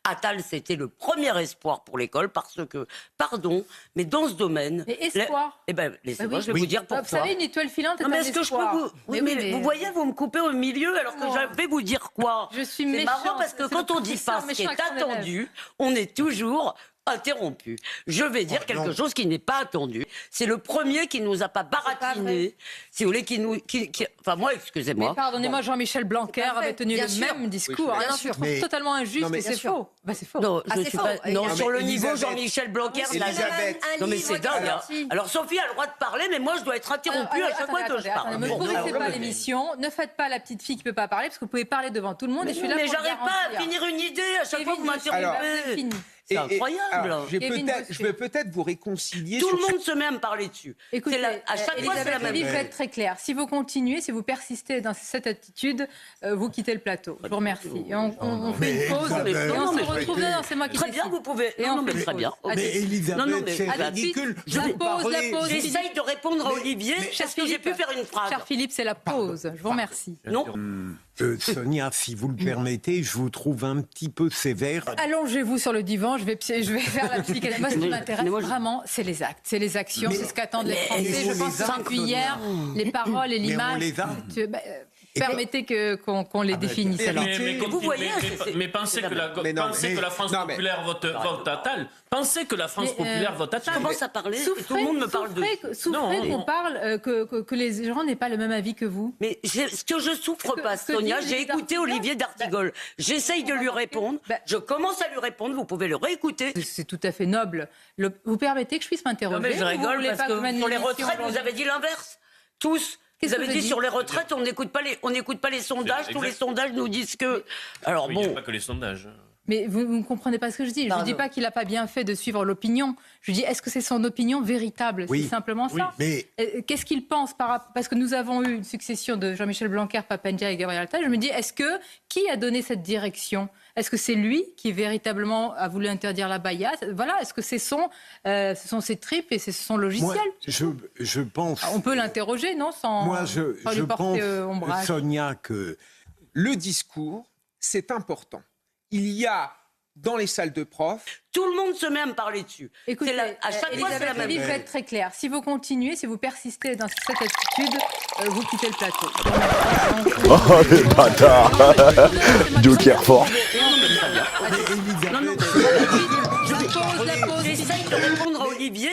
Attal, c'était le premier espoir pour l'école parce que, pardon, mais dans ce domaine... Mais espoir laissez-moi, je vais vous dire pourquoi. Vous savez, une étoile filante est non, mais un est-ce que je peux espoir. vous... Oui, mais vous voyez, vous me coupez au milieu alors que je vais vous dire quoi. Je suis C'est méchante. marrant parce que quand on dit pas ce qui est attendu, on est toujours... interrompu. Je vais dire quelque chose qui n'est pas attendu. C'est le premier qui nous a pas baratiné. Si vous voulez, enfin moi, excusez-moi. Mais pardonnez-moi, Jean-Michel Blanquer avait tenu le même discours. Oui, Je trouve totalement injuste et c'est faux. C'est faux. Non, je suis pas... non, sur le niveau Elisabeth. Jean-Michel Blanquer, Elisabeth. non mais c'est dingue. Alors Sophie a le droit de parler, mais moi je dois être interrompue à chaque fois que je parle. Ne pourrissez pas l'émission. Ne faites pas la petite fille qui ne peut pas parler, parce que vous pouvez parler devant tout le monde. Et je suis là pour j'arrive pas à finir une idée à chaque fois que vous m'interrompez. C'est incroyable. Alors, je vais peut-être vous réconcilier. Tout le monde se met à me parler dessus. Écoutez, à chaque fois, c'est la même chose. Je vais être très clair. Si vous continuez, si vous persistez dans cette attitude, vous quittez le plateau. Je vous remercie. Et on fait une pause. Et on se retrouve. Non, c'est moi qui décide. Très bien, vous pouvez. Et on fait très bien. Mais Elisabeth, c'est à tout de suite. ridicule. La pause. J'essaye de répondre à Olivier. Est-ce que j'ai pu faire une phrase? Cher Philippe, c'est la pause. Je vous remercie. Non. Sonia, si vous le permettez, je vous trouve un petit peu sévère. Allongez-vous sur le divan, je vais faire la psychanalyse. Moi, ce qui m'intéresse vraiment, c'est les actes, c'est les actions, c'est ce qu'attendent les Français. Je pense que depuis hier, les paroles et l'image. Permettez qu'on les définisse. Alors. Vous voyez, mais pensez que la France populaire vote Attal. Pensez que la France populaire vote Attal. Je commence à parler et tout le monde me parle de... Souffrez qu'on parle, que les gens n'aient pas le même avis que vous. Mais ce que je souffre pas, Sonia, j'ai écouté Olivier d'Artigol. J'essaye de lui répondre. Je commence à lui répondre. Vous pouvez le réécouter. C'est tout à fait noble. Vous permettez que je puisse m'interroger? Non mais je rigole parce que sur les retraites, vous avez dit l'inverse. Tous. Vous avez dit sur les retraites, on n'écoute pas les sondages. Tous les sondages nous disent que... Alors bon... Il n'y a pas que les sondages. Mais vous ne comprenez pas ce que je dis. Je ne dis pas qu'il n'a pas bien fait de suivre l'opinion. Je dis, est-ce que c'est son opinion véritable? C'est simplement ça. Mais... Qu'est-ce qu'il pense parce que nous avons eu une succession de Jean-Michel Blanquer, Papendia et Gabriel Attal. Je me dis, qui a donné cette direction? Est-ce que c'est lui qui véritablement a voulu interdire la baya? Voilà, est-ce que ce sont ses tripes et c'est son logiciel? Moi, je pense... On peut l'interroger, non, sans lui porter ombrage. Sonia, que le discours, c'est important. Il y a dans les salles de profs... Tout le monde se met à me parler dessus. Écoutez, à chaque fois, c'est la même chose. Je vais être très clair. Si vous continuez, si vous persistez dans cette attitude, vous quittez le plateau. Oh, les bâtards. Joker fort. J'essaye de répondre à Olivier.